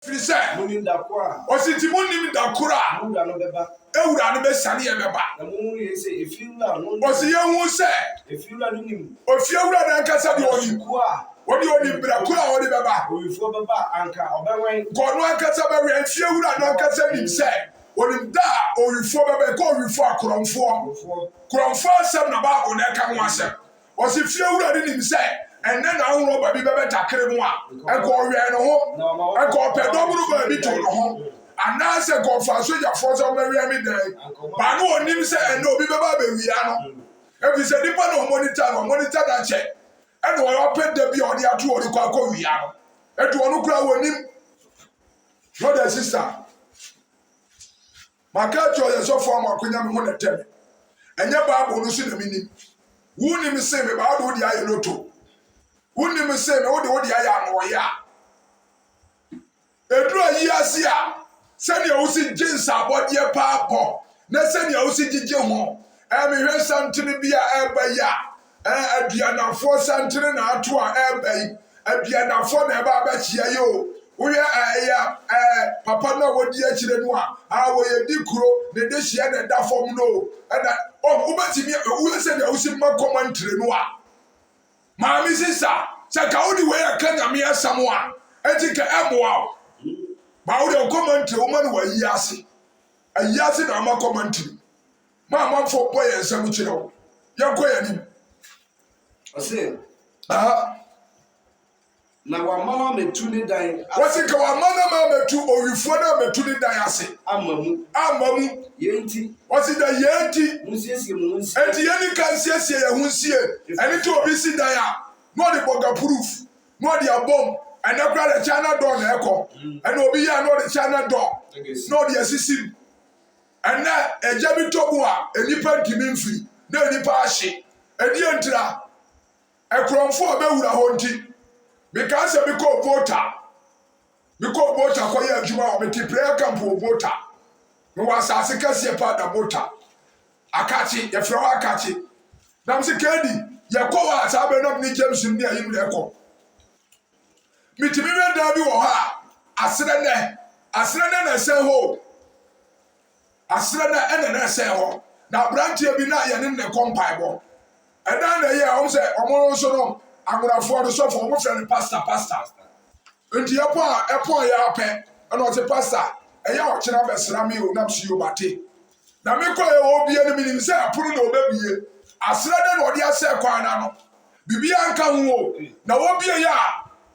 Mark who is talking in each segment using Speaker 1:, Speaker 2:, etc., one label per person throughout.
Speaker 1: Frisa.
Speaker 2: Munim dakora.
Speaker 1: Ositi munim dakora.
Speaker 2: Ewura no beba.
Speaker 1: Ewura no be sane e beba.
Speaker 2: Na mu ye se efiwura no.
Speaker 1: Osi ye hu se.
Speaker 2: Efiwura no nim.
Speaker 1: Ofiewura na nkasa de oni. Wodi oni bra kura wodi beba.
Speaker 2: Oyifo beba anka obewen.
Speaker 1: Kono ankasa be we efiewura no ankasa nim se. Onim da oyifo beba ko oyifo akromfo. Kromfo asem na ba ona ka ho asem. Osi fiewura ni nim se. And then I will be better takre mo a enko we no ho enko pedoburu ba bi to no ho anase go fa so ya for so mary mi den ba no onim se and obi be ba be wi ano if you say nipa no monitor that check and we open the bi odi atu odi kwa ko wi ano edu onu kura wonim brother sister maka cho ye so for makonya me ho na tem enye bible no so na minim wuni mi se me ba do di aye loto wuni mi se me wo di aye anoya edru ayi asia se ne wo si jinsa abode pa po na se ne wo si gige ho me hwe santene bia eba ya aduanafo santene na ato a eba yi aduanafo na eba ba chia yo wo ya papa na wodi akire no a wo ye di kuro ne de hia na da fom no na wo batimi wo se ne wo si ma commentary no a maami sisa se ka wodi we akanya me asamo a etika emoa ma wo de commentary wo man wa yi ase ayi ase na ma commentary ma fo boy ensam kire wo ye koya ni
Speaker 2: ose na wa mama metu ni dan
Speaker 1: wasi ka wa mama ma metu owifo na metu ni dan ase amamu
Speaker 2: yenti
Speaker 1: wasi da yenti
Speaker 2: musiesie mu nsi
Speaker 1: enti yeni kan siesie ye hunsie eni to obi si dan a no de boga proof no de abom ene kra de china door na eko ene obi ya no de china door no de asisim ene eja bi tobu a enipa ntimi mfiri na enipa ahye edi entira ekromfo obewura ho nti because we call voter for your juma with the prayer camp for voter. No was as a cassia part of voter. Akachi, your flower akachi. Namsi Kedi, your co as I not need James in near him. Mitimian Dabi or her, a cylinder, and say ho. A cylinder and an say ho. Now, branch your benign in the compile. And then the year, I say, almost so. I'm going to afford to suffer for friend pastor. And the upon ya pen, and was a pastor, and you watching up a salami who naps you, Mati. Now, me call you be enemy in say, put no baby. I said, what you say, Quanano. Bibian come now, what be a ya?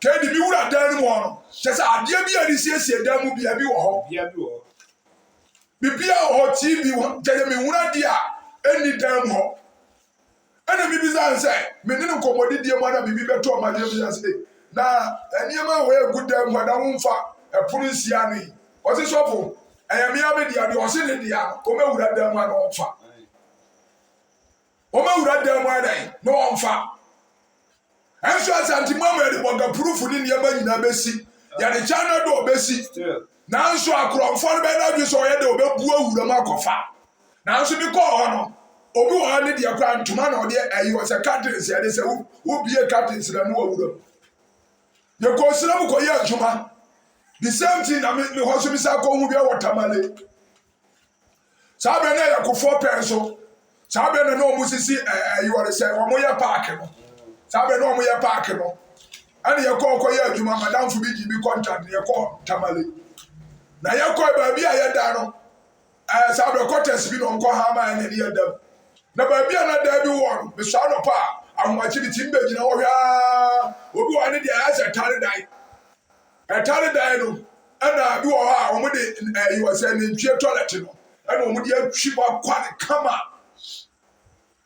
Speaker 1: Can you be what I done one? Just a dear be a disease, there will be a view. Bibia or TV, tell me one idea, any damn home. And the Bibizan say, Menino commodity, mother, Bibi better, my dear, say, now, and you may wear good damn when I won't fat a police yanni. What's it so? I am here with the Australia, come out that damn one on fat. Come out that damn one, no on fat. And so as anti-mamma, the one proof in your money, Bessie, Yanni China do Bessie. Now, so I crown for the better, you saw it, the Boo, the mark of fat. Now, so be called. Obi wa ne dia kwa ntuma na ode ayi o se curtains ya de se wo bie curtains na no awuro ye ko sira mu ko ye ntuma the same thing na me ho so bi sa ko hu bia watermale sabe na ya ko 4 peso sabe na no mu sisi ayi o se o mo ye park no sabe na o mo ye park no ani ye ko ye ntuma madam fu bi gi bi contract ye ko tamale na ye ko ba bia ye da no sabe quarters bi no nko ha ma ne ye da na baby na da bi won me so no pa ahwachi bi timbe gina wo hwa obi wa ne dia ya se tare dai no ana bi wo ha o mo de you was say ne ntwe toilet no ana o mo de atwi ba kwa ne kama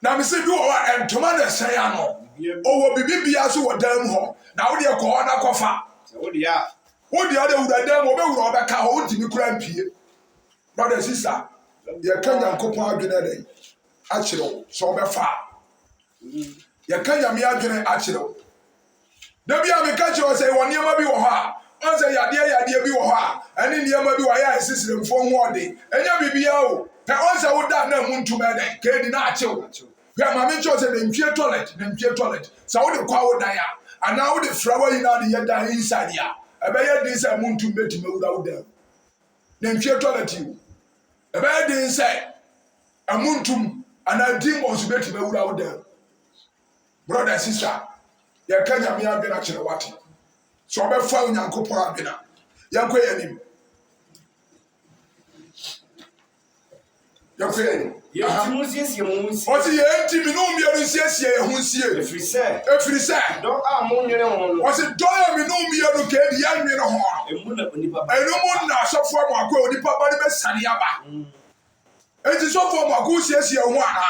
Speaker 1: na me se bi wo ha entoma na se ya no o wo bibi bia so wo dam ho na wo de ko na kofa
Speaker 2: wo de ya
Speaker 1: de wura dam wo be wura oba ka ho ntimi kura mpie brother sister ye kanya nkopon adwene dai achiro so be fa ye kanya me adwene achiro da bia me ka chiro say won niam bi wo ha on say yade bi wo ha ani niam bi wo ya sisiremfo ho ode enya bibia o pe on say wo da na mu ntuma den ke di na achiwo pe ma me cho say den toilet sa wo de kwa wo dan ya ana wo de flower yi na de ye dan inside ya ɛbɛyɛ din sɛ montum bɛtumi awura wo dam na ntwie toilet yi ɛbɛyɛ din sɛ amontum anaa demons bɛtumi awura wo dam brother sister yɛka nyame adwena kyerɛ wate sɛ ɔbɛfa onyankopɔn adwena yɛnkɔ yɛ anim yɛnkɔ yɛ anim ɔsi yɛn ti mi n'o mienu nsiesie yɛn ho nsie efiri sɛ ɔsi dɔ yɛ mi n'o mienu k'edi yɛn nwene ho enum na asɔfo mu akɔ onipa ba ne bɛ sani aba eti sɔfo mu akɔ siesie ho ana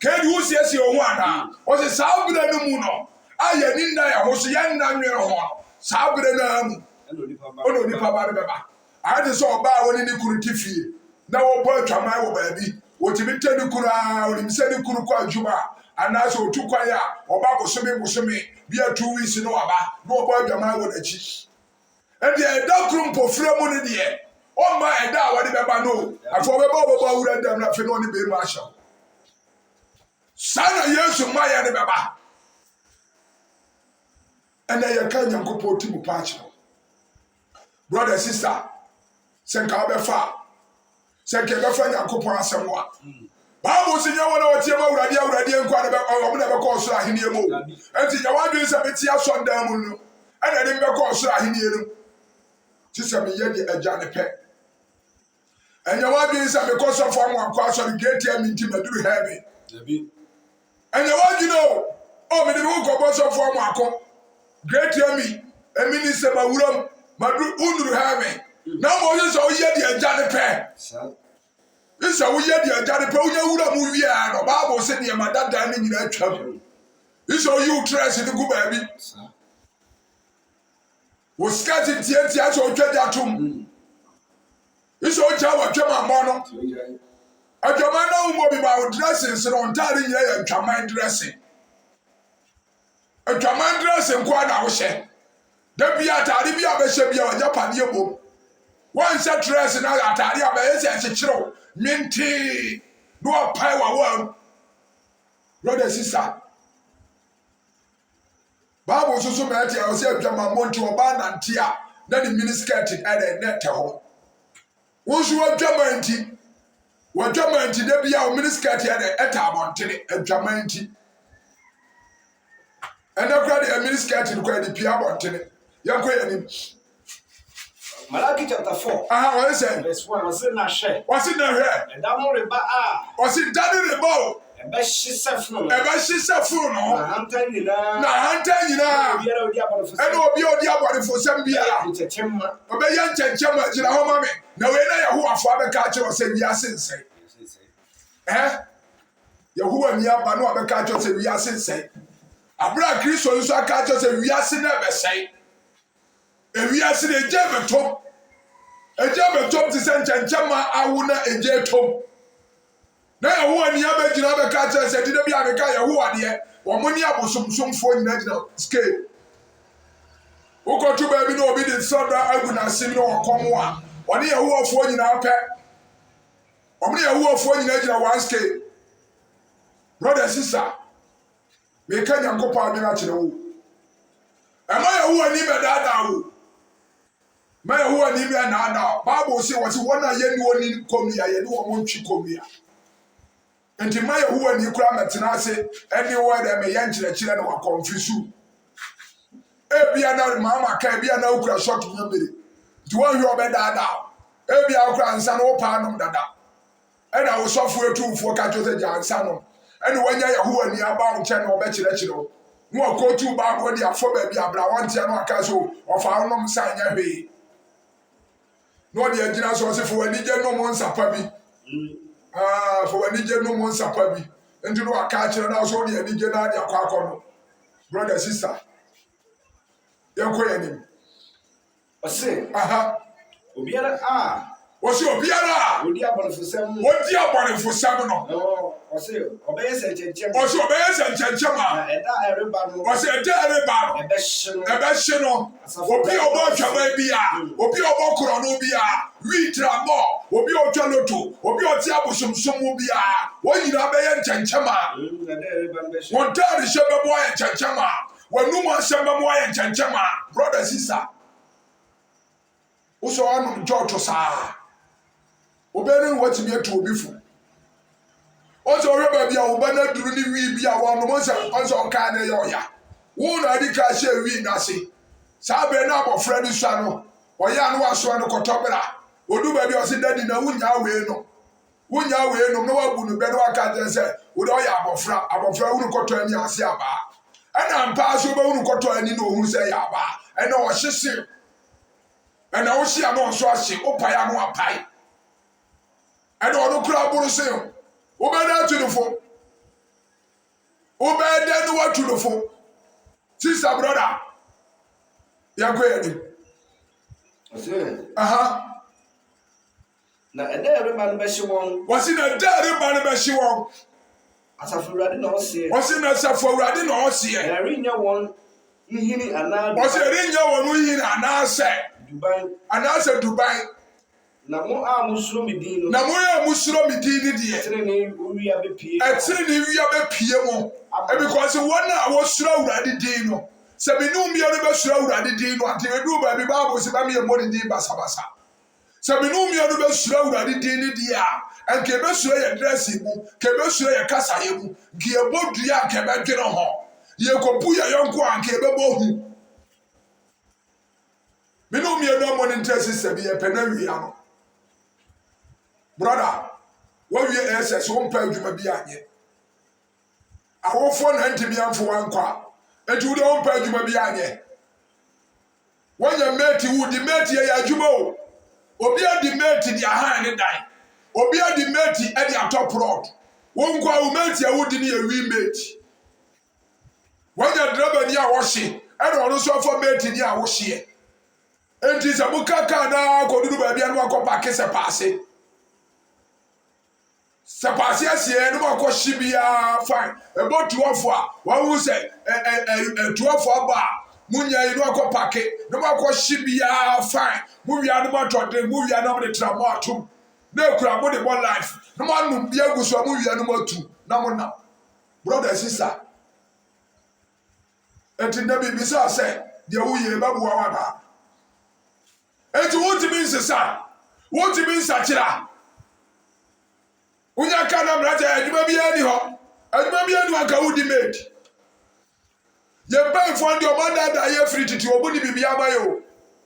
Speaker 1: k'edi ho siesie ho ana ɔsi saa bere no mu no a yɛn ni nna yɛ ho so yɛn nna nwene ho saa bere no mu ɔna onipa ba ne bɛ ba ayɛ te sɛ ɔbaa wɔne ne kuru ti fie na wɔbɔ atwaman wɔ baabi. Wotimi teni kura olimseni kuru kwa adwuma anaso otu kwan a oba bosome bia 2 weeks no aba no obo adwama wo n'akyi e de eda krum pofra mu ne de o ma eda a wode beba no afo beba obo awura dam na fe no ne be mu ahya sana Yesu ma ya ne beba ena ye kan Nyankopɔn ti mu paachi brother sister senka obefa sɛnke bɛfa Nyankopɔn asɛm wa Bible si nya wona wotie ma awurade nkwa na ɔmo na bɛkɔ ɔsoro ahenie mu enti nya wadwen sɛ beti asɔndan mu no ɛna de bɛkɔ ɔsoro ahenie no ti sɛ me yɛ de agya ne pɛ ɛnya wadwen sɛ me kɔ sɔfo am akɔ asɔre gate am nti maduru heaven ɛnya wadwen o me de me kɔ bɔ sɔfo am akɔ gate am emi ni sɛ mawuram maduru unduru heaven na mo yɛ sɛ woyɛ de agya ne pɛ isa woyɛ de agya ne pɛ wonya wura mu wie a no Bible sɛ ne ma dada ne nyina atwam isa woyi utress ne gu baabi wo skati tiatia sɛ otwa de atom isa otwa watwam amɔ no atwaman na wo bi ba wo dressing sɛ no ntare nyɛ yɛ atwaman dressing ko na wo hyɛ da bi atare bi a bɛhyɛ bi a wanya paneɛ bom one set dress na atare a bɛyɛ sɛ kyekyerɛw minti no apai wa wam brother sister Bible so me ati o se adwama monti oba nante a na the miniskirt ade net ho wo so adwama nti da bia o miniskirt ade eta abontene adwama nti ena kra de miniskirt ko ade pia abontene yanko yanim
Speaker 2: Malachi chapter 4.
Speaker 1: What is it?
Speaker 2: Verse 1. What's in that share?
Speaker 1: What's in that hair?
Speaker 2: And that more about
Speaker 1: what's it done in the bow?
Speaker 2: And best she said from
Speaker 1: no.
Speaker 2: Hunter, you know.
Speaker 1: And will be on the other for some beer.
Speaker 2: It's a chamber.
Speaker 1: Obey young Chama, you know, mommy. No, we know who our father catcher was saying, yes, say. Eh? Yahu and Yabano, the catcher said, we are say. Abra Chris was a catcher said, we are never say. And we are seeing a German top to send Chama, I would not a jet top. Now, who and Yabba Java catcher said, didn't be a guy who are there, or money up with some phone national scale. Who got to baby no be the son that I would not see no come one, or near who are phone in our pet, or near who are phone in one scale. Brother, sister, we can't go part of the Am I who are never that? My who are never now. Bible says, was one I yen come here, you know, won't you come here? And to my who are new climate, and I say, anywhere that may enter the children are confused. Ebiana mama can be an okra shot to nobody. To one you are better now. Ebi okra and son or panum dada. And I was software too for Kajosa Jan Sanom. And when you are who are near bound channel or betcha, no go to bad when you are for baby Abraham Tiano Castle of our nom sign your way. No, the engineers was for a nigger no one sapabi. For a nigger no one sapabi. And to know a catcher and also the nigger nadia quacono. Brother, sister. You're going
Speaker 2: I say,
Speaker 1: Obiara, what's your Biara?
Speaker 2: What do you want for some?
Speaker 1: What do you want for some?
Speaker 2: No, I say, obey and Chema.
Speaker 1: What's your base and Chema?
Speaker 2: And I remember
Speaker 1: was a terrible a best Obi about Jamaica, Obi about Coronobia, we tramo, Obi of Jaloto, Obi of Tiabusum Sumubia, what you obey and Chema. One time the Shabba boy and Chema. When no one Shabba boy and Chema, brother, sister. Uso anum joto saa. Obere what me to obi fu. Oso reba bia wo bana duru ni wi bia wo no mo se onso ka na ye oya. Wo na di ka she wi na se. Saa be na abofra ni sua no. Oya no waso no kotobra. Odu ba bi o se dadi na wunya we no. Wunya we no no wabu no be no aka je se wo do oya abofra wu no koto ani ase aba. Ana mpa so be wu no koto ani no ohun se ya aba. Ena o hyese. Ena wo hia no so ahye opaya no apai. Ena o no kura buru se o. Obeda tunufo. Obeda no watunufo. Sister brother. Yakoyedi.
Speaker 2: Ose.
Speaker 1: Aha.
Speaker 2: Na ede reba no be hye won.
Speaker 1: Wasi na dare ba no be hye won.
Speaker 2: Asafo Awurade na ose.
Speaker 1: Wasi na asafo Awurade na ose.
Speaker 2: Na rinya won nhini ana.
Speaker 1: Wasi rinya won nhini ana se.
Speaker 2: Dubai.
Speaker 1: Ana se Dubai.
Speaker 2: Na mo a musuro medin no.
Speaker 1: Na mo ya musuro medin ni de.
Speaker 2: Tire ni wi abepie.
Speaker 1: Etire ni wi abepie mo. E because one na wo suro Awurade din no. Se me no mbia no be suro Awurade din no ante edu ba bi Bible se ba me mo ni din basabasa. Se me no mbia no be suro Awurade din ni dia. Enke be suro ye dress mu, ke be suro ye kasa ye mu, ke ye bodua ke be dwene ho. Ye kopu ye yonko anke be bohu. Me no mbia no mo ni interest se bi ye pena wi ano. Brother, what we SS won't pay you maybe anye. I will phone and me for one car. And you don't pay you maybe anye. When you met you would demand ya jumo. Obia the mate in your hand and die. Obia the mate at your top rod. One qua mate ya would need a remate. When you drop near washing, and also for mate in your washing. And tis a mukaka now, go to the baby and walk up a kiss a passing. Sapasi asie no makọ shibia fine about 12 one who say 12 ba munya yi no akọ pake no makọ shibia fine movie no matter the movie no the trauma atum na ekura mo the born life no manu bia guso movie no matu na mo na brother sister enti na bibi say de wo ye babu wa ba enti wo ti bin sisa wo ti bin sakira Unya kana mraja adwuma bia ni ho. Adwuma bia ni aka wudi made. Ye pay for the omanda da ye free titi obuni bibia ba yo.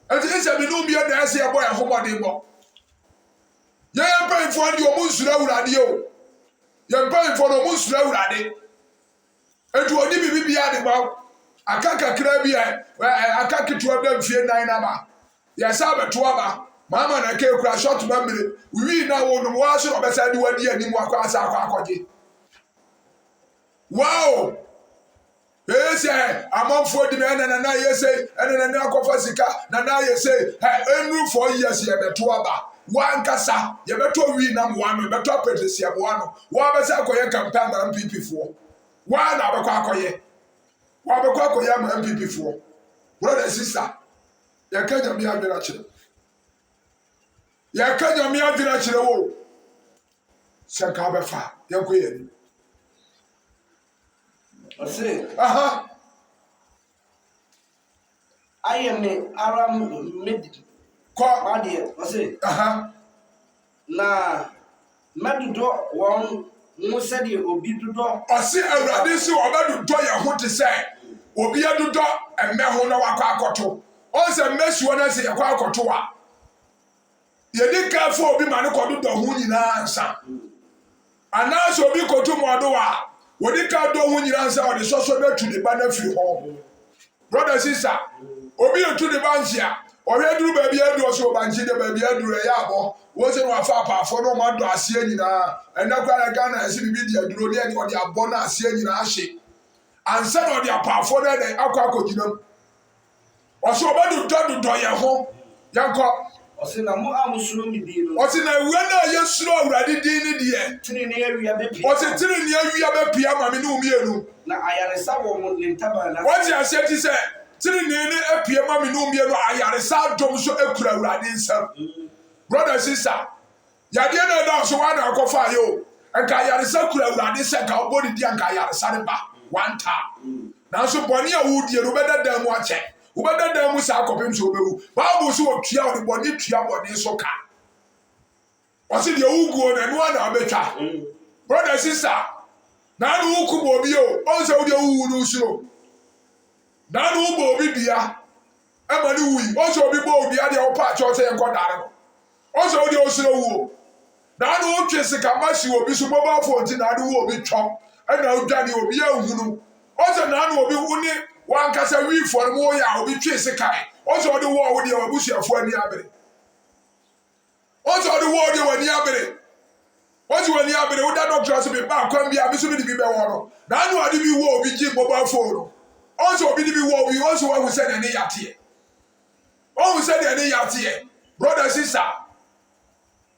Speaker 1: Enti ise bi no bia da ase e boy ahomode bo. Ye pay for the omunsura urade yo. Ye pay for the omunsura urade. Enti odi bibia de ba. Aka kakra bia aka kitu da mfie nan na ba. Ye sa beto ba. Mama na ke kura short memory we na wo no wa so obesa di wadi ani mu akwasa akwaje wow ese amanfo di me na yese na akofa sika na yese enu 4 years ye beto aba wan kasa ye beto wi na mo anu beto apetesi abo anu wa besa akoye campaign na MPP fo wa na abekọ akoye wa abekọ akoye ma MPP fo brother sister ye kanya mi adwena kire ya kanya mi adina kire wo senka befa yankoye ni
Speaker 2: Ose
Speaker 1: aha
Speaker 2: ayeme aram mid
Speaker 1: ko
Speaker 2: ade ose
Speaker 1: aha
Speaker 2: na madudo won mu sede obi dudo
Speaker 1: ose awurade si obedudo ye ho te se obi adudo emme ho na wakọ akoto on se mesuo na se yakọ akoto wa yedi ka fo obi mane kodo do hu nyina ansa anaso obi koto modo wa wodi ka do hu nyina ansa odi soso na tu de ba na firi ho brother sister obi tu de ba nsia ohwe duru ba bia du so ba nchi de ba bia duru ya abo wo se no afa pa afo no ma do asie nyina enakwa ga na esi bi dia duru ne odi abo na asie nyina ahye ansa na odi apa afo na de akwa akoginam oso obedu do ye ho yanko
Speaker 2: ose na mo amusuro medin no
Speaker 1: ose na ewia na ye suro Awurade din ni de
Speaker 2: tini ne awia bepi
Speaker 1: ose tiri ni awia be pia ma me no mienu
Speaker 2: na ayaresa wo mo ne ntaba na
Speaker 1: what you say ti say tiri ni apie ma me no mienu ayaresa dom so ekura Awurade nsam brother sister ya de na da so wa na akofa yo enka ayaresa kura Awurade se ka obodi di enka ayaresa ne ba one time na so boni a wudie no beda dan mu ache Ubeda da mu sa akopem so obewu. Bible so otua o body tua body so ka. Wasi de uguo na no na abetwa. Brother sister, na no ukubo obi o. On se wo de uwu no usuro. Na no ubo obi bia. Ema ni wi. On se obi bo obi ade o pa cho se enko dare no. On se wo de usuro wu. Na no otwe sika mashi obi so mobile phone ti na no obi twom. Ena odwane obi ahunu. On se na no obi uni wan kasa wi for mo ya obi twe sika. On se wo de wo de abusuafo ani abere. On se wo de wo de wani abere. On se wani abere wo da doctor so be ba kwam bia bi so bi be wo no. Na no ade bi wo obi ji mobile phone no. On se obi bi wo obi on se wo hu se na ne yate. On hu se na ne yate. Brother sister.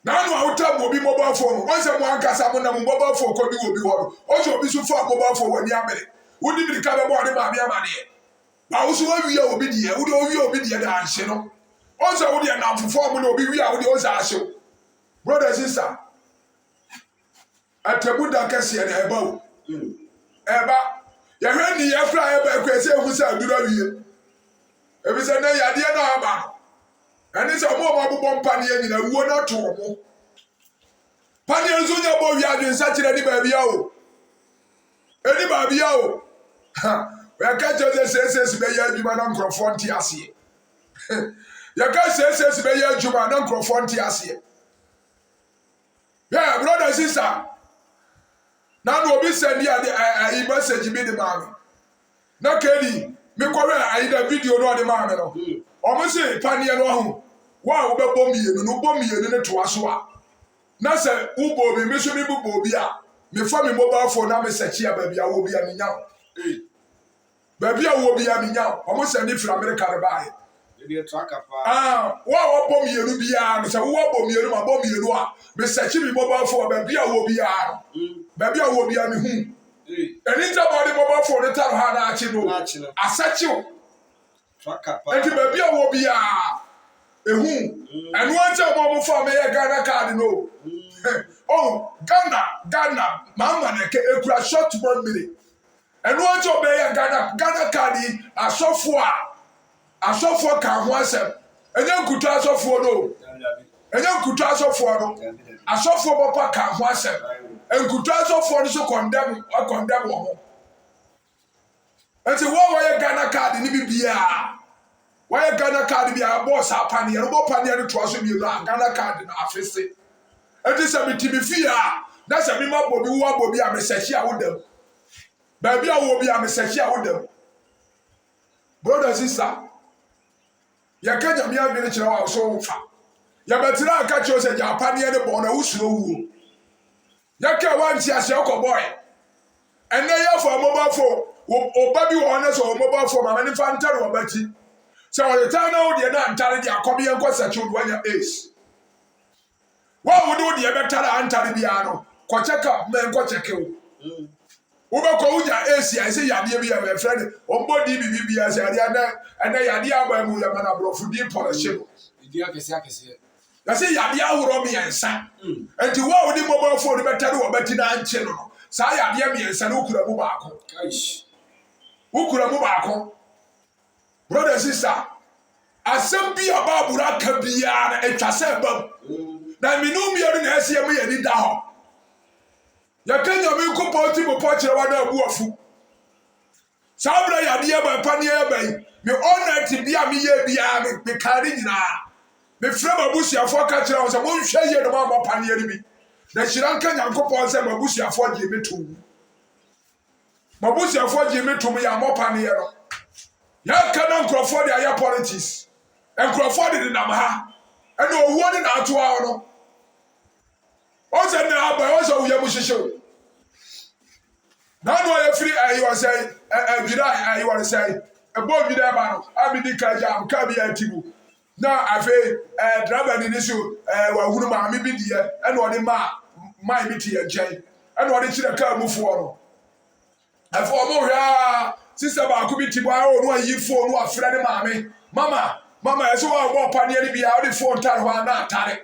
Speaker 1: Na no awuta obi mobile phone. On se mo ankasa mo na mo mobile phone ko bi wo bi wo no. On se obi so phone mobile phone wani abere. Wo di bi ka be bo de ma bia ma de. Na wo so wa wi obi die. Wo de owi obi die da anhye no. On se wo de na fofo mo na obi wi a wo de o sa ahye. Brother sister. Atabu da kase na eba o. Eba. Ya hwe ni ya fra eba kwese hu sa adura wie. Ebi se na yade na aba. Ani se mo mabobọ mpa ne nyina wuo na to mo. Pa ne nzo nya bo wi adwen sa kire ni ba bia o. Eni ba bia o. Ya ka je se be ya adwuma na nkrofo nti ase. Ya ka se be ya adwuma na nkrofo nti ase. Yeah, brother sister. Na no obi send ya the message bi de ma. Na kedi me kwore aida video no de ma me no. Omo se panie no ho. Wa wo be bom yenu no bom yenu ne to aso a. Na se wo bo bi me so mi bo bi a. Me fa me mobile phone na me search ya ba bia wo bia me nya. Ba bia wo bia me nya. Omo se ni fra America re bae.
Speaker 2: Dey tracker pa.
Speaker 1: Wa bom yenu bia, me se wo bom yenu ma bom yenu a. Me search me mobile phone ba bia wo bia. Ba bia wo bia me hu. Eni ta body mobile phone ne tar ha na achi no. Asachi o.
Speaker 2: Tracker pa.
Speaker 1: Enti ba bia wo bia. Ehu. Enu anja mo fa me ya Ghana card no. Oh, Ghana, mama na ke ekura short 1 minute. Enu anja be ya Ghana card asofo ka ho asem. Enye nkutu asofo no. Enye nkutu asofo no. Asofo bopa ka ho asem. Enkutu asofo no so condemn wo. Enti wo ya Ghana card ni bibia. Why Ghana card be a boss apani and bo pani and to aso bi Ghana card na afese. Enti se mi timi fia na se mi ma bobi wo abobi a me sechi a wodam. Ba bia wo bi a me sechi a wodam. Brother sister. Ya kanya mi adwene kire wa so wo fa. Ya betira aka cho se ja apani and bo na usuro wuo. Ya ka wanti ase okọ boy. Enne ya for mobile phone. Oba bi wo na so mobile phone ma ni fa ntare obati. So the time now they na antare dia kobi enko search wanya ace. What would do the better antare bia no? Ko check up men ko check o. Wo be ko unya ace I say yade bia my friend. Ombodi bibia say yade na yade aba mu ya mana brofu di polish no.
Speaker 2: Idi akese.
Speaker 1: Na say yade ahoro me ensa. Enti wo wo di mobile phone better wo beti na anche no. Sa yade me ensa no kura mu baako.
Speaker 2: Aish.
Speaker 1: Wo kura mu baako. Brother sister, asem bi ababura ka bia na etwa se bam. Na minu mi ori na asie me yedi da ho. Ya kanya mi ko poti mo pochire wa na abu afu. Sabra ya de ba pani ya bai. Me honor ti bia mi ye bia me kari nyina. Me frem abusuafo ka kire wo se mo hwe ye no ma pani ya bi. Na shiran kanya ko pon se abusuafo je metu. Abusuafo je metu ya mo pani ya no. Ya kana nkrofo de aya politics. Nkrofo de nam ha. Ene owuo de na ato awo no. O se na aba o se wo yamu hihyew. Na no ya free ayi wa say bira ayi wa say e bo bi da ba no. Abi di ka jam ka bi atibu. Na afi driver ni nisu wa hunu ma mi bi die ene o de ma mi ti ye nchen. Ene o de kire ka mufo no. Afo mo hwa sister ba ko bi ti bo awo no ayi phone no afra de maame mama eso wa bo pa ne bi a o de phone tar ho na atare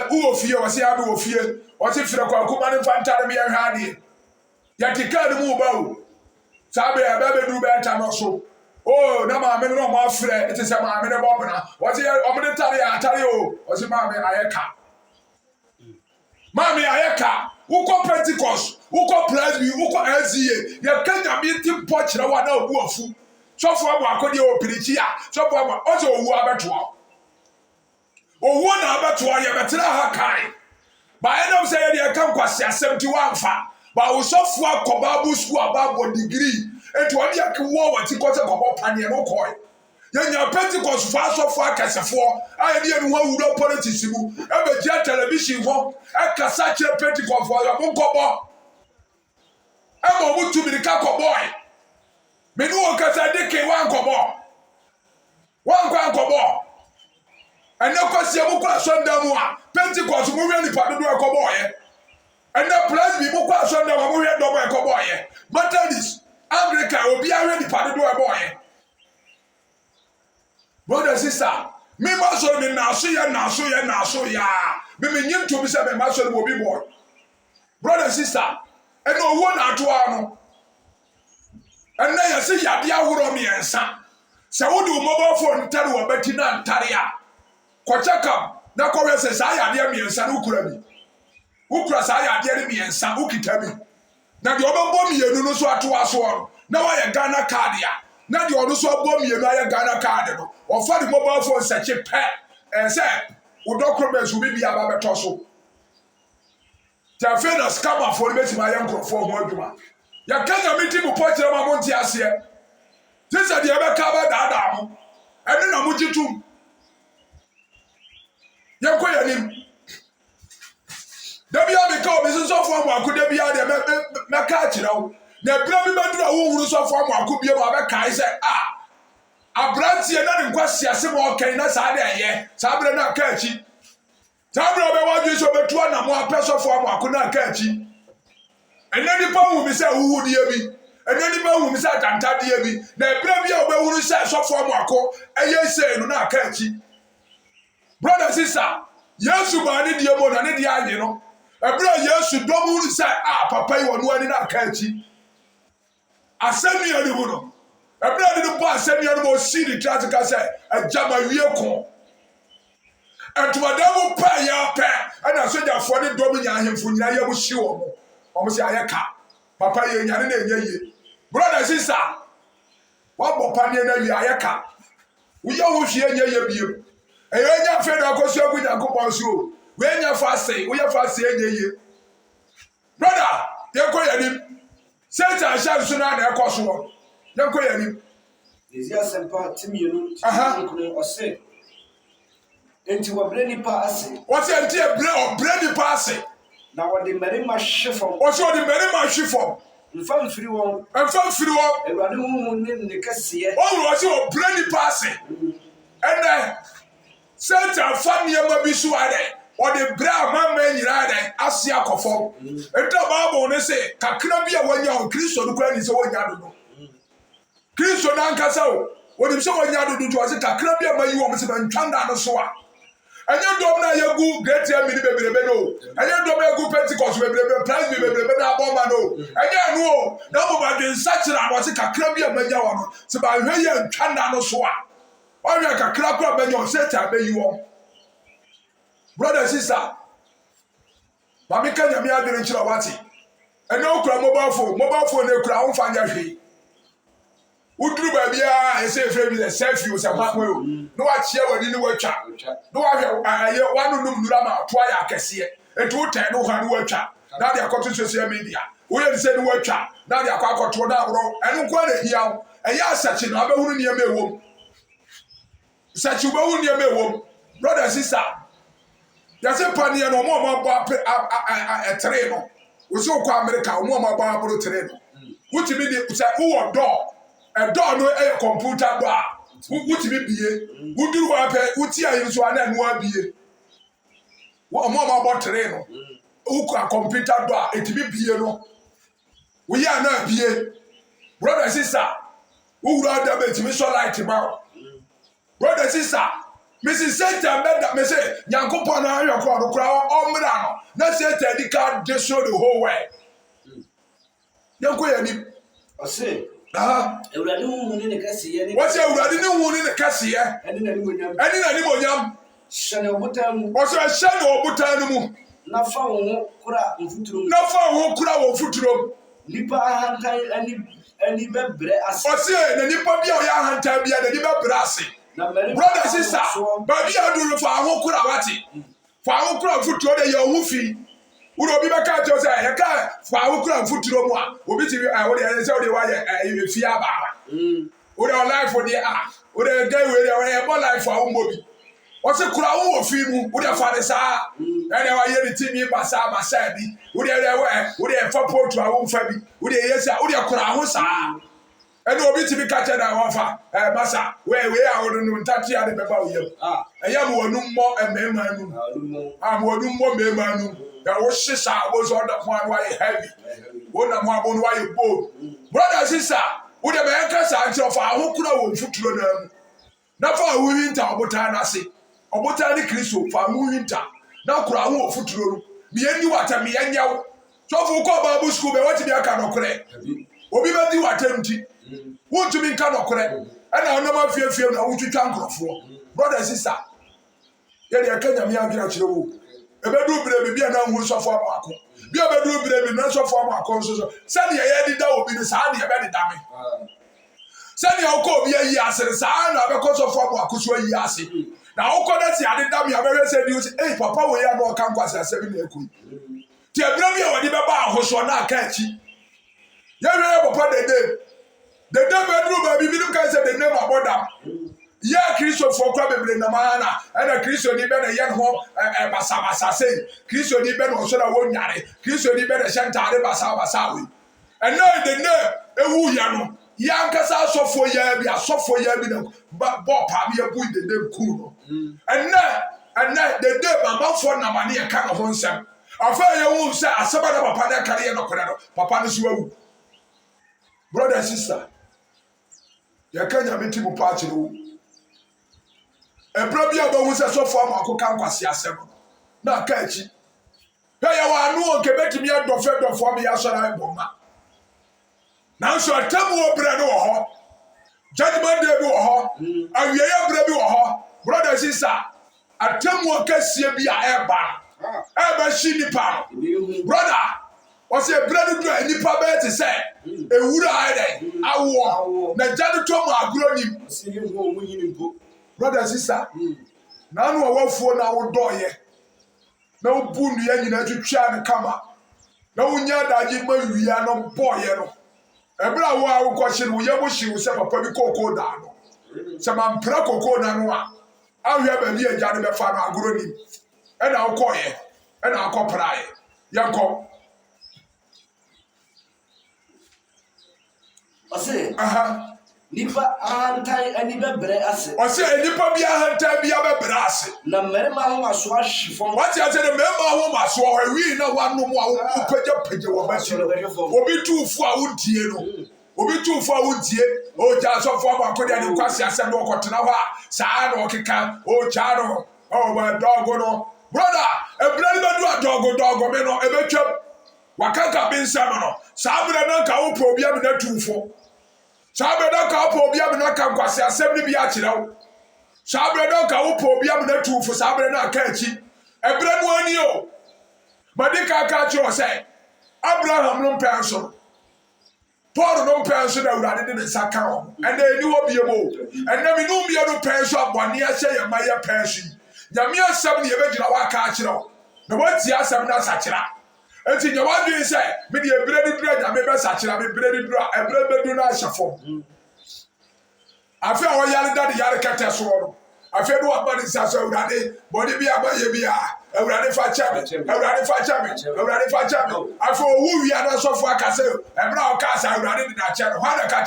Speaker 1: wo fie wo se abi wo fie wo se frɛ kwa ko ma ne fa ntare me hwa de ya tika de mu ba o sabe ya ba be du ba ta no so Oh, na maame no mo afrɛ ete sɛ maame ne bɔbena wɔte ɔmde tare atare o ɔse maame ayɛka maame ayɛka wokɔ Pentecost wokɔ Presby wokɔ LCA yɛka nyame ti mpɔ kyerɛ wo na obu afu sɔfo abo akɔdeɛ wɔ pirikyi a sɔfo abo ɔsɛ owu abɛtoa owu na abɛtoa yɛbɛtena ha kae ba ɛnam sɛ yɛde ɛka nkwasi asɛm ti wamfa ba wosɔfo akɔ Bible school ababɔ degree enti wɔde akewɔ wɔte kɔsɛ kɔbɔ paneɛ no kɔe yɛnya Pentecost fa asɔfo akɛsɛfoɔ a yɛde yɛn ho awura politics mu ɛbɛgyina television hɔ ɛkasa kyerɛ Pentecost fo yɛ mo nkɔbɔ ɛma ɔmo tu mirika kɔbɔe mene wɔ kasa de ke wankɔbɔ wankɔbɔ ɛnɛ kɔsie mo kɔ asɔnda mu a Pentecost mo hwɛ nipa dodo ɛkɔbɔɔyɛ ɛnɛ Presby mo kɔ asɔnda mu a mo hwɛ dɔbɔ ɛkɔbɔɔyɛ Methodist Anglican obi ahwɛ nipa dodo ɛbɔɔyɛ brother sister me ma so me naso yɛ me nyi ntomi sɛ me ma so me obi boy brother sister ɛnɛ owo na atoa no ɛnɛ yɛse yade ahorow mmiɛnsa sɛ wode wo mobile phone ntare wɔ bɛti na ntare a kɔkyɛ kam na kɔhwɛ sɛ saa yadeɛ mmiɛnsa no wokura bi wokura saa yadeɛ no mmiɛnsa wokita bi na deɛ ɔbɛbɔ mmienu no so atoa soɔ no na wayɛ Ghana card a na deɛ ɔno so abɔ mmienu ayɛ Ghana card no ɔfa de mobile phone sɛkye pɛ sɛ wo documents wo bibi aba bɛtɔ so nti afei na scammerfoɔ no bɛtumi ayɛ nkurɔfoɔ ho adwuma yɛka nyame ti mo pɔ kyerɛ ma mo nte aseɛ te sɛ deɛ ɛbɛka bɛdaadaa mo ɛne na mogye tom yɛnkɔ yɛnim da bia meka wɔ me sensɔfoɔ amoako da bia deɛ mɛka akyerɛ wo na ɛberɛ bi bɛduru a wohuru sɔfoɔ amoako bia ma bɛkae sɛ aberanteɛ na ne nkwasi ase ma ɔkɛn na saa de ɛyɛ saa berɛ no aka akyi saa berɛ ɔbɛwɔ adwene sɛ ɔbɛtu anamo apɛ sɔfoɔ amoako no aka akyi ɛnɛ nipa hu mi sɛ huhudeɛ bi ɛnɛ nipa hu mi sɛ atantadeɛ bi na ɛberɛ bi a ɔbɛhuru sɛ sɔfoɔ amoako ɛyɛ sei no na aka akyi brother sister Yesu ba ne deɛ mo na ne deɛ anye no ɛberɛ a Yesu dɔm huru sɛ papa yi wɔ no ani na aka akyi asɛnnua no mu no ɛberɛ a ne bɔ asɛnnua no ma ɔsii ne tiri ase ka sɛ agya ma wie ko ɛntomadan mu pɛ yɛ pɛ ɛna sogyafoɔ ne dɔm nya ahemfo nyinaa yɛ mo hye wɔ mo ɔmo sɛ ayɛ ka papa yɛ nyane na ɛnyɛ yie brother sister wabɔ paneɛ no awie ayɛ ka woyɛ wo hwie nyɛ yɛ biem ɛyɛ nya afei na akɔso agu Nyankopɔn so o woanya fa ase woyɛ fa ase ɛnyɛ yie brother yɛnkɔ yɛnim Satan hyɛ nso no ana ɛkɔ so wɔ yɛnkɔ yɛnim
Speaker 2: Ezi asɛmpa timienu timienu ɔse enti wɔbrɛ nipa ase
Speaker 1: wɔte enti ɔbrɛ nipa ase
Speaker 2: na wɔde mmarima hye fam
Speaker 1: wɔte wɔde mmarima hye fam
Speaker 2: mfa mfiri wɔn Awurade huhu ne ne kɛseɛ
Speaker 1: wɔte ɔbrɛ nipa ase ɛnɛ Satan fa nneɛma bi so adɛ ɔde brɛ amama nyinaa dɛ ase akɔfam ɛnta Bible ne sɛ kakra bi a wɔanya ho Kristo no kora ni sɛ wɔnya dodo Kristo no ankasa o wɔnim sɛ wɔnya dodo nti ɔse kakra bi a mayi wɔm sɛ bɛntwanda no so a ɛnyɛ dɔm na yɛgu Great Emini bebrebe no ɛnyɛ dɔm yɛgu Pentecost bebrebe Presby bebrebe na abɔma no ɛnyɛ ɛno o na mmom adwensakyerɛ a ɔse kakra bi a manya wɔ no sɛ bahwɛ yɛ ntwanda no so a ɔhwɛ kakra kora bɛnya ɔsɛta bɛyi wɔm brother sister mami ka nyame adwene nkyerɛ wate ɛnɛ wokura mobile phone no ekura wo mfa nyɛ hwee woduru baabi a ɛsɛ efirɛ bi sɛ selfie sɛ hwahwe o na wakyea w'ani ne watwa na wahwɛ ayɛ wanonum nura ma atoa yɛ akɛseɛ enti wotɛn no hwa ne watwa na de akɔto social media woyɛ ne sɛ ne watwa na de akɔ akɔto na aworɔ ɛno nkoa na hia wo ɛyɛ asakye na wabɛhunu nneɛma ɛwom sakye wobɛhunu nneɛma ɛwom brother sister yɛsɛ paneɛ no ɔmo abɔ ɛtere no wosi wokɔ Amerika ɔmo abɔ aboro tere no wotumi de sɛ wowɔ dɔɔ ɛdɔɔ no ɛyɛ kɔmputa dɔ a wotumi bie woduru hɔ apɛ woti ayi nso a na ɛno abie ɔmo abɔ tere no wokɔ kɔmputa dɔ a ɛtumi bie no woyɛ a na abie brother sister wowura adam ɛtumi sɔ light ma brother sister Mrs. Satan bɛda me sɛ Nyankopɔn no ahwɛ kɔ no kora ɔmmra no na Satan di ka destroy the whole world yɛnkɔ yɛnim
Speaker 2: ɔse Ewurade hu ne kɛseɛ ne.
Speaker 1: Wɔsɛ Ewurade ne hu ne kɛseɛ.
Speaker 2: Ɛne n'animonyam.
Speaker 1: Ɛne n'animonyam.
Speaker 2: Hyɛ ne ɔbotan mu.
Speaker 1: Wɔsɛ hyɛ ne ɔbotan no mu.
Speaker 2: Na fa wo ho kora mfuturo mu.
Speaker 1: Na fa wo ho kora wɔ mfuturo mu.
Speaker 2: Nipa ahantan ani bɛbrɛ ase.
Speaker 1: Ɔsɛ na nipa bi a ɔyɛ ahantan bi a n'ani bɛbrɛ ase. Brother sister, baabi a duru fa ho kora wate. Fa ho kora mfuturo de yɛ ho fi. Wuro obi bɛka kyerɛ sɛ yɛka fa ho kora mfuturo mu a obi ti wo de sɛ wo de wayɛ fi aba. Wo de life wo de wo de gay we de wo yɛ life a wo mobi. Ɔsɛ kora wo wɔ fi mu wo de fa de saa. Ɛna wayɛ ne timi basa bi. Wo de fa potu a wo mfa bi. Wo de yesa wo de kora ho saa. Ɛna obi ti bi ka kyerɛ na wɔfa masa we a wo no ntati ade bɛba wo yam. Ɛyɛ mo wonum mmɔ mɛma nu. Mo wonum mmɔ mɛma nu. Ya wo shisa wo so da ho anwa ye heavy. Wo na mo abo no wa ye bold. Brother sister, wo de be yanka sa nkyerɛ fa ho kura wo mfuturo na mu. Na fa wo winter obotan na se. Obotan ni Kristo fa mo winter. Na kura ho ofuturo no. Me ani wata me anyawo. So fu ko Bible school be wati bi aka no kore. Obi be di wata nti. Wo ntumi nka no kore. Ɛna onoma fiefie na wo twitwa nkrofo. Brother sister, ye de akanya me agira kyerɛ wo. Ebedu bire bi na hu sofo amako. Bi ebedu bire bi na sofo amako nso so. Sɛ ne ye dida obi ne saa ne ye be dida me. Sɛ ne okɔ obi ayi ase saa na abekɔ sofo amako so ayi ase. Na okɔ na ti ade da me abɛhwɛ sɛ bi o say eh papa wo ya na ɔka nkwase asɛbi na ekui. Ti ebire bi a wɔde bɛba ahoso na aka akyi. Ye hwɛ papa dede. Dede bedru ba bi bi no kan sɛ the name abodam. Ya Kristo for kwa bebre na mana ana Kristo ni be na yen ho basa sei Kristo ni be na so na wonyare Kristo ni be na hyentare basa we ena de na ewu ya no ya nkasa asofo ya bi na bo pa bi ebu de dem ku no ena de mama for na mane e ka no ho nsem afa ye wu se asaba da papa na kare no kore no papa no so awu. Brother sister, ya kanya meti mu pa kire wo ebra bia ba hu se sofo amako kan kwase asem na aka achi he ya wa anu o kebetimi adofo me ya so na eboma na so atamu obra no ho judgment day bi wo ho awie ya bra bi wo ho. Brother sister, atamu okasie bi a eba shi nipa brother wase bra do nipa be te se ewura ayi awo na jadu to mu agro nim si hu mu yini mpo. Brother sister, na no awafo na wo doye na wo bu nua nyina twitwa ne kama na wo nya daje ma wiya no boye no ebra wo a wo kwhye no ye bo hye wo se papa bi kokoo da no se man pra kokoo na no a ahwe ba bi agya no be fa no agoro ni e na wo koye e na akoprae yanko
Speaker 2: ose nipa ahantan ani bɛbrɛ ase.
Speaker 1: Ɔsɛ nipa bi ahantan bi abɛbrɛ ase.
Speaker 2: Na mmarima ho aso ahye fam.
Speaker 1: Wate ase de mmarima ho aso ɔhwi na wanom a wo pagya wɔ bɛsi. Obi tuufo a wontie no. Obi tuufo a wontie. O gya asɔfo abakɔ de ade kwase asɛm no ɔkɔtena hɔ a saa na ɔkeka o gya no o ba dɔgo no. Brother, ebire ni bɛdu adɔgo me no ebetwam. Wakanka bi nsɛm no. Saa bere na nka wo po obi am na tuufo. Sabreda ka po obi am na ka kwase asem ni bi a kyerɛ wo. Sabreda ka wo po obi am na tuufo sabreda na ka akyi. Ebere no ani o. Madika ka kyerɛ sɛ Abraham no mpɛn so. Paul no mpɛn so na Awurade de ne nsa ka ho. Ɛna eni hɔ bie mo. Ɛna mi no mbie no pɛn so abɔne ahyɛ yɛ ma yɛ pɛn so. Nyame asɛm ne yɛbɛgyina wa ka kyerɛ wo. Na wɔtie asɛm na sakyera. Enti nya wadwin sɛ me de ebire ni dura nya me be sakyera me ebire ni dura ebire bedu na ahyɛfo afi a wɔyare da de yare kɛtɛ so no afi do aba ne sa so Awurade bɔde bi abayɛ bi a Awurade fa kyɛ me Awurade fa kyɛ me Awurade fa kyɛ me afi owu wia na sɔfo aka sɛ ebire a ɔka sɛ Awurade de na kyɛ no hwan na ka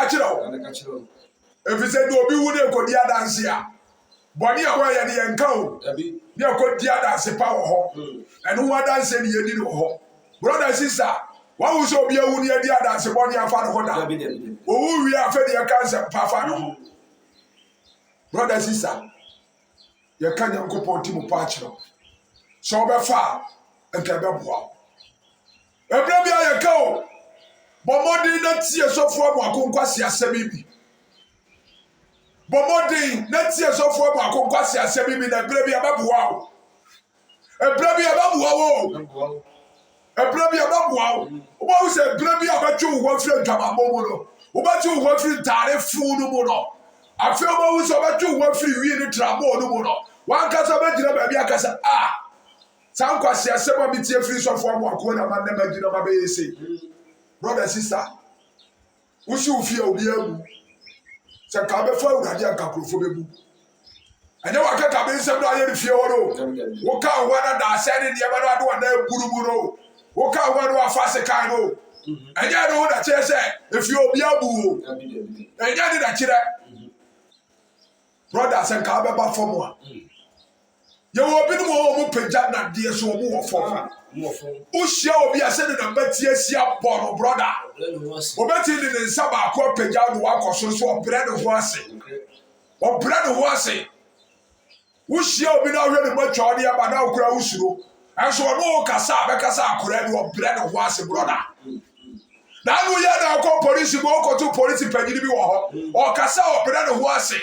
Speaker 1: kyerɛ wo efi sɛ do obi wu ne kodi adanse a bɔne a wɔyɛ ne yɛnka o ne akɔdi adanse pa wɔ hɔ ɛno ho adanse ne yɛdi ne wɔ hɔ. Brother sister, wahu sɛ obi awu ne yɛdi adanse bɔne afa ne ho da owu wie afɛ ne yɛka nsɛm pa fa ne ho. Brother sister, yɛka Nyankopɔn ti mu pa akyerɛ sɛ wobɛfa a nka ɛbɛboa wo. Ɛberɛ bi a yɛka o Bomodi na tie sofo abu akonkwasi asɛm Bomodi na tie sofo abu akonkwasi asɛm bi na ebra bi ababoa wo. Ebra bi ababoa wo. Ebra bi ababoa wo. Obo se ebra bi abatwe wo afiri dwamabɔ mu no. Obatwe wo afiri tare fu no mu no. Afi obo se obatwe wo afiri wi ni trabo no mu no. Wan kasa bagina ba bi akasa sankwasi asɛm bi tie firi sofo abu akona ma na magina ma be yesi. Brother sister wusi ufie obi amu se ka be fa urade ankakrofo bebu anya waka ka be nsem do aye ne fie woro wo ka ho na da ase ne de ba do na eburubu no wo ka ho na afa se kan no anya no da che se efie obi abu o anya ne da kire brother se ka be ba fom a ye wo bi no mo pagya na de so mo wo fom Ushia obi asene na mbati asia bono brother. Obeti ni nsa ba akọ pagya no akọso so obre ne ho ase. Obre ne ho ase. Ushia obi na hwe ne matwa ode aba na okura usuro. Enso no kasa abekasa akora ne obre ne ho ase brother. Na no ye na akọ police mo okoto police pagyi bi wo ho. O kasa obre ne ho ase.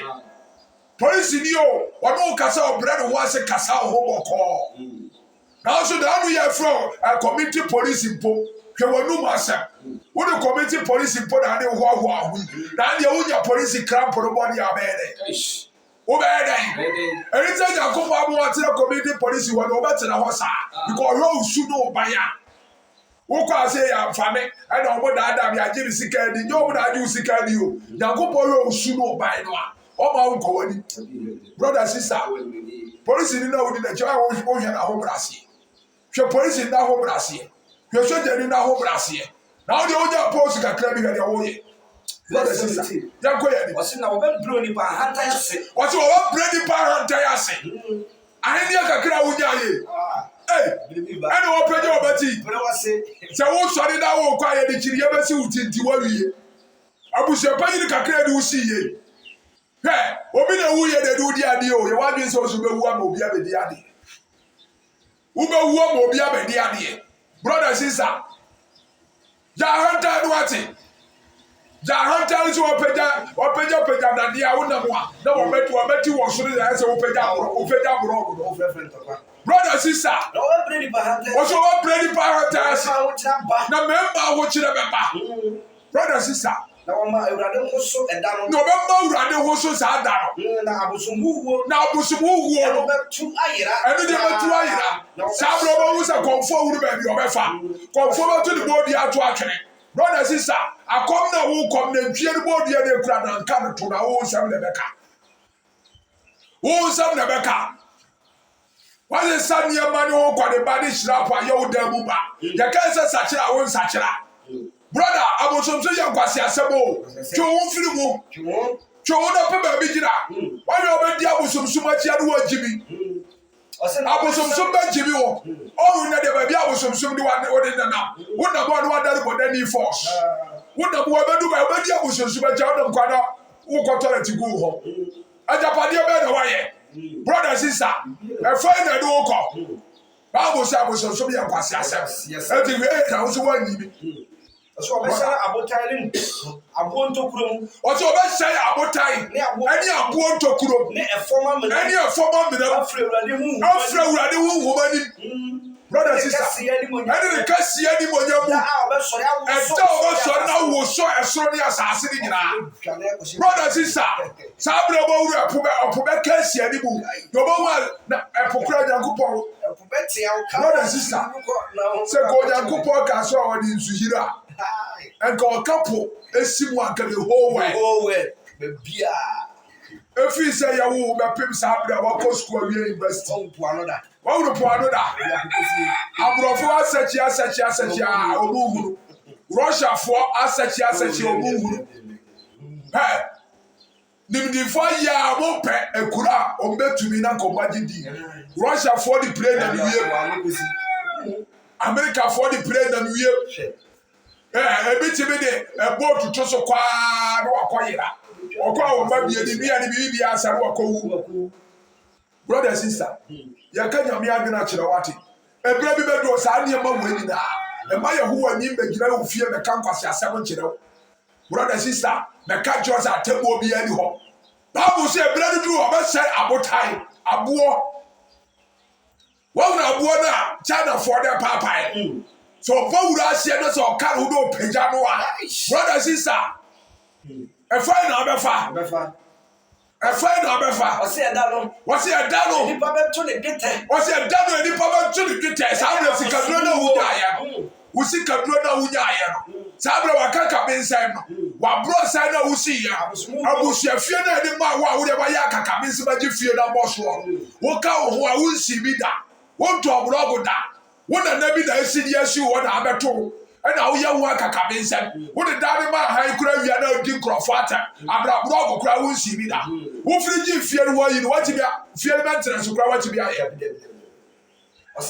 Speaker 1: Police ni o, ono kasa obre ne ho ase kasa ho boko. Now so the anu ye from community police impo hwe wonu masem wo the community police impo na de ho ahu na de wo nya police cramp no body abede wo bede anytime you come abo ati the community police wo no better na ho sa because wo usu no baya wo kwa say ya fame e na obo da da bi agiri sika di nyo obo da aju sika di o yakopo wo usu no baya no a o ma wo ko wani brother sister police ni na wo di na cha wo hwe na ho brase hwe police na ho brase hwe soja ni na ho brase na wo de oja post kakra bi ga wo ye brother sister ya ko ya ni
Speaker 2: wasi na wo be bro ni pa hanta yase
Speaker 1: wasi wo bro ni pa hanta yase ahini kakra wo ja ye ene wo peje wo bati
Speaker 2: bro wasi
Speaker 1: se wo sori da wo kwa ye di kiri ye be si utinti wo wiye abuse peje ni kakra di wo si ye obi na wu ye de du di ade o ye wa dwen so so be wu ama obi abedi ade ube wu ama obi abedi ade brother sister ja hanta do ati ja hanta so opeja na dia wo na mo a na wo beti wo so na se opeja bro brother sister
Speaker 2: no we bredi pa hanta
Speaker 1: wo so wo bredi pa hanta na memba wo kire beba brother sister
Speaker 2: na wama urade ho so eda no
Speaker 1: no bemba urade ho so sa da no
Speaker 2: na abosumbuwo
Speaker 1: no
Speaker 2: betu ayira
Speaker 1: enu de betu ayira sa bro bo wusa konfo wuru ba bi obefa konfo betu de bodi ato atwene brother sister akom na wo kom na ntwie de bodi e de kura na nka no to na wo nsam na beka wale sanye mani wo kwade ba de shira pa ye wo da mu ba ye kan se sachira wo nsachira brother abosomso ya kwasi asebo twe wo firi mu twe wo na pe ba bi gira wale obedi abosomso ma chia no wajibi abosomso ba jibi wo o na de ba bi abosomso di wo de na wo na bo no wadare boda ni force wo na bo obedu ba obedi abosomso ba chia wo kwada wo kotola ti gu ho ajapade be na waye brother sister e fa na do ko ba abosomso ya kwasi asebo e ti we ta wo so wani bi
Speaker 2: so obesara abotai ni abontokuro
Speaker 1: o so obesai abotai ani abontokuro
Speaker 2: ni efoma mena afre urade hu
Speaker 1: mani brother sister ani de kasi ani monya mu obesori na wo so esoro ni asase ni nyina brother sister sabre bo wuru epobe kasi ani mu do bo wa na epokura Yankopon
Speaker 2: epobeti ya
Speaker 1: brother sister se ko Yankopon ka so o di nsuhira and go couple esimu anka the whole way
Speaker 2: bebia
Speaker 1: efi say ya wo be pim sabre wa ko school we university
Speaker 2: puanoda
Speaker 1: wa wo puanoda abrofo asachi obuhuru Russia for asachi obuhuru nimdifo ya mo pe ekura o betumi na komagye di Russia for the play na wie America for the play na wie ebiti bi de boat to so kwa na wakoyira okwa wo ma bie ni bia ni bibia asare wakowu brother sister ya ka nyame adwena kire wate ebra bi bedo sa ne ma wani na ɛma yɛ ho w'ani mbɛgyina wo fie mɛka nkwasi asɛm nkyerɛ wo brother sister mɛka kyerɛ sɛ atɛmu obi ani hɔ Bible sɛ ebire no duru ɔbɛsɛ abotae aboɔ wɔn aboɔ no a Chinafoɔ dɛ paapae so ɔbɔ wura aseɛ no sɛ ɔka no ho dɛ ɔpagya no a brother sister ɛfɛn na ɔbɛfa ɛfɛn na ɔbɛfa wɔsi ɛda no
Speaker 2: nipa bɛto ne dwetɛ
Speaker 1: wɔsi ɛda no nipa bɛto ne dwetɛ saa abirɛ sikaduro na wunya ayɛ no wusi kaduro na wunya ayɛ no saa abirɛ waka kabe nsɛm no waburo nsɛm na wusi yɛ abusuafie na ɛdi ma wo a wode bɛyɛ akakabe nsɛm agye fie na bɔ soɔ woka wo ho a wunsi bi da wonto ɔborɔgo da wonana bi na esi di esi wɔ na abɛto ɛna woyɛ wo akakabe nsɛm wode da ne ma han kura wia na odi nkurɔfo atɛm abraboro kura wunsi bi da wofiri gye fie no wɔyi no wɔte bia fie no bɛntere so kura wɔte bi ayɛ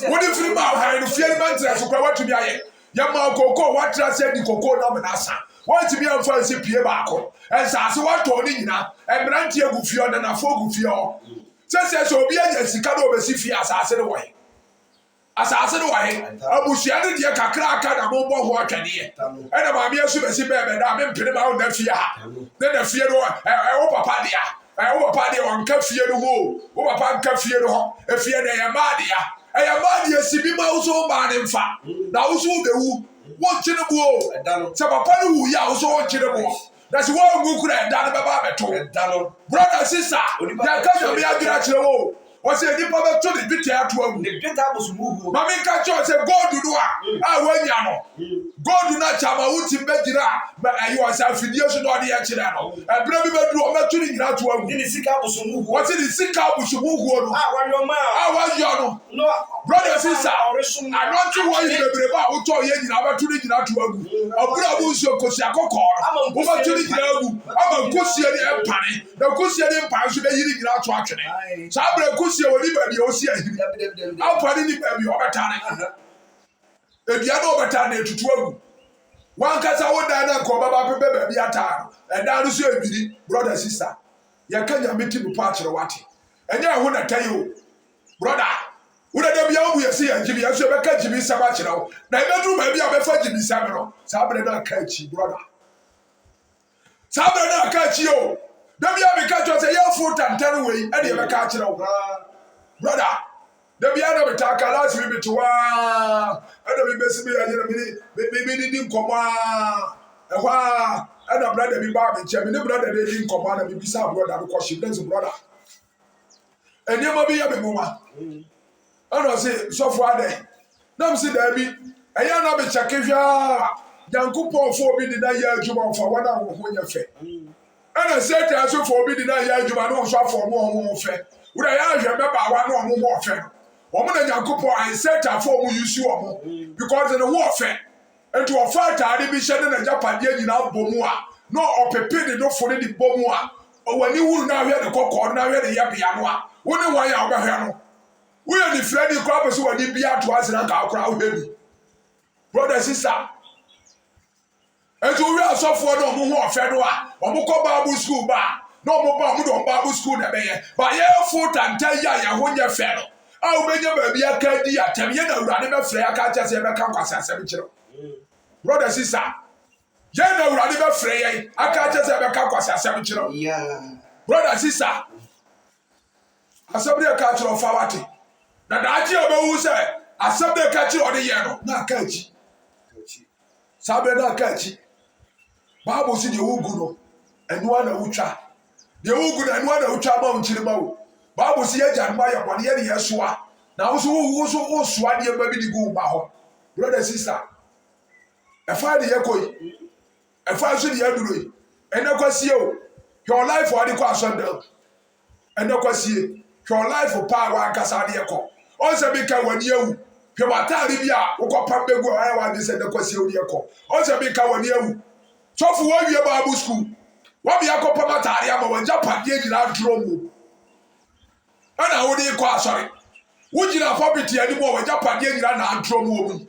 Speaker 1: wode firi ma han no fie no bɛntere so kura wɔte bi ayɛ yɛma koko wɔatra sɛ di koko na menasa wɔte bi amfa nsi pie baako ɛnsase wɔtɔ ne nyina ɛmmeranteɛ gu fie ɔda nafo gu fie hɔ sɛ obi anya sika na obɛsi fie asase no wɔ he abusua ne deɛ kakra aka na mombɔ ho atwaneɛ ɛna maame asu bɛsi bɛɛbɛ da mempene ma wo na fie ha ne na fie no ɛwo papa dea wo papa deɛ ɔnka fie no ho wo papa nka fie no hɔ efie no ɛyɛ maa dea ɛyɛ maa deɛ si bi ma wo so maa ne mfa na wo so wobɛwu wonkye ne mu o sɛ papa no wu yi a wo so wonkye ne mu na sɛ woangu kura ɛda no bɛba abɛto brother sister yɛka nyame adwene akyerɛ wo wɔsɛ nipa bɛto ne dwetɛ ato agu mame nka kyerɛ sɛ gold no a woanya no gold no akyama wotim bɛgyina a ɛyɛ wɔ sɛ afidie so na ɔde yɛkyerɛ no ɛberɛ bi bɛduru ɔmɛto ne nyina ato agu wɔse ne sika abosomuhuo no a wayɔ no brother sister anɔnte wɔ yi bebrebe a wotɔ yɛ nyina wobɛto ne nyina ato agu ɔberɛ a wo nsuo kosia kɔkɔɔ no wobɛto ne nyina agu ama nkosie ne ɛmpane na nkosie ne mpane so bɛyi ne nyina ato atwene saa berɛ nkosie wɔ ne baabi a ɔsi ahiri ampane ne baabi a ɔbɛtane edua na ɔbɛtane etutu agu wankasa wo dan na nkɔ ɔbɛba pɛpɛ baabi ataa no ɛdan no so ebiri brother sister yɛka nyame ti nipa akyerɛ wate ɛnyɛ ɛho na tɛyi o brother wode da bia wo yɛ sɛ yɛ gyimi yɛso yɛbɛka gyimi nsɛm akyerɛ wo na ɛbɛduru baabi a bɛfa gyimi nsɛm no saa berɛ no aka akyi brother saa berɛ no aka akyi o da bia meka kyerɛ sɛ yɛfo tantɛre wei ɛne yɛbɛka akyerɛ wo brother da bia na metaka last week to wa ɛna mebɛsi bi yɛyɛ na medidi nkɔmmɔ a ɛhɔ a ɛna brother bi baa me nkyɛn me ne brother de di nkɔmmɔ na mebisa brother no kɔhye ne nso brother ɛnneɛma bi yɛ me nwoma ɛna ɔse sɔfo adɛ na msi daabi ɛyɛ na mekyɛke hwɛa nyankopɔn fo obi de na yɛ adwuma ɔfa wɔn a wɔn ho nyɛ fɛ ɛna satan so fo obi de na yɛ adwuma na ɔso afɔ ɔmo ho fɛ wura yɛ ahwɛ mɛba awa na ɔmo ho ɔfɛ no ɔmo na nyankopɔn ayɛ satan fo ɔmo yusi ɔmo because ne ho ɔfɛ nti ɔfa ataade bi hyɛ ne na gyapadeɛ nyinaa bɔ mu a na ɔpepe ne nofo ne de bɔ mu a ɔwani huru na ahwɛ ne kɔkɔɔ na ahwɛ ne yɛbea no a wo ne wɔn a ɔbɛhwɛ no woyɛ ne fira ni kora bɛ so wani bi ato asena ka akora wohɛ bi brother sister nti wowie asɔfoɔ na ɔmo ho ɔfɛ no a ɔmo kɔ bible school ba na ɔmo ba ɔmo de ɔmo bible school na ɛbɛyɛ ba yɛfo tanta yi a yɛho nyɛ fɛ no a wobɛnya baabi aka di atɛm yɛ na awurade bɛfrɛ yɛ aka kyɛ sɛ yɛbɛka nkwasi asɛm kyerɛ brother sister yɛ na awurade bɛfrɛ yɛ aka kyɛ sɛ yɛbɛka nkwasi asɛm kyerɛ brother sister asɛm de yɛ ka kyerɛ ɔfa wate na daakye a ɔbɛwu sɛ asɛm de ka kyerɛ ɔde yɛ no na aka akyi saa bɛrɛ na aka akyi Bible si deɛ wogu no ɛnoa na wotwa deɛ wogu no ɛnoa na wotwa ma wo nkyiri ma wo Bible si yɛgya no ma yɛ bɔne yɛ ne yɛsoa na wo so wosoa nneɛma bi de gu wo ma hɔ brother sister ɛfa de yɛkɔ yi ɛfa nso de yɛaduro yi ɛnɛ kwasie o hwɛ ɔlife a ɔde kɔ asɔndam ɛnɛ kwasie hwɛ ɔlife paa wankasa de yɛkɔ ɔnsɛ bi ka w'ani awu hwɛ w'ataare bi a wokɔpam bɛgu a ɔyɛ w'ade sɛ ɛnɛ kwasie wo de yɛkɔ ɔnsɛ bi ka w'ani awu sɔfo wɔawie Bible school wɔbi akɔpam ataare ama wɔagya padeɛ nyinaa duro mu ɛna wode kɔ asɔre wogyina pɔpiti anim a wɔagya padeɛ nyinaa na aduro mu wɔ mu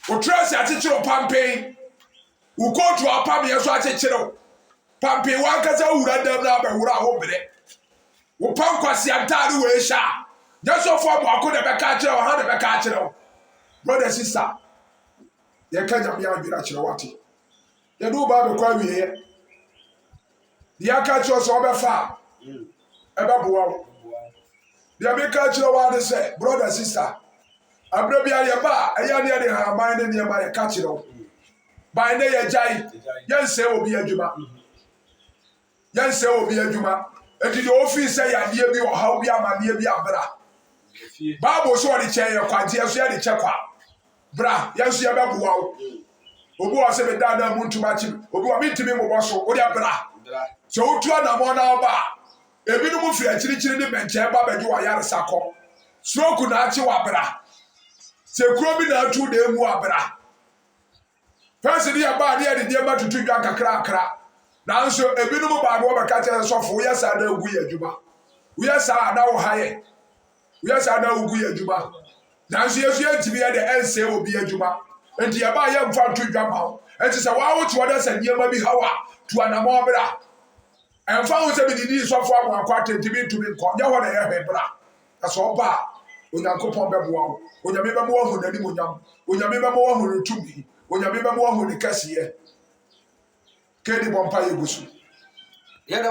Speaker 1: wotrɛsi akyekyere pampen wo kootu apameɛ so akyekyere pampen wankasa wura dam na abɛwura a wobere wo pam kwasi antaare wɔ ehyia Just so for Mako the Becatcher or Hannah Becatcher. Brother, sister, you can't be a Birachawati. You do Bible call me here. The Akacho so over far. Ever the American one say, brother, sister. I'm not be a bar, a young lady, her mind and nearby a catcher. By nay, a giant, yes, say will be a Juma. Yes, say will be a Juma. And the office say, I near me or how be a man near me a bra. Bible saw the chair, quantia, so the check. Bra, yes, you have a wow. Obu ase be dada mu ntuma chi. Obu wa mintimi mo boso, o dia bra. So otu na mo na oba. Ebi no mu firi achirichiri ni benche ba beju wa yare sako. Stroke na achi wa bra. Se kuro bi na atu de mu abra. First di aba de de ma tutu dwa kakra akra. Nanso ebi no mu ba go ba ka che sofo wo yesa da ugu ya djuma. Wo yesa da wo haye. Wo yesa da ugu ya djuma. Nanso yesu entibi ya de ense obi ya djuma. Enti ya ba ya mfa to dwama. Enti se wa wo to oda se niema bi hawa to anamo bra. Emfa wo se bi didi sofo abo akwata entibi ntumi nko. Nya ho na ye hwe bra. Aso oba Onyankopon beboa wo. Onyame beboa ho nani monyam. Onyame beboa ho ntumi. Onyame beboa ho ne kasiye. Kedi bompa yegusu.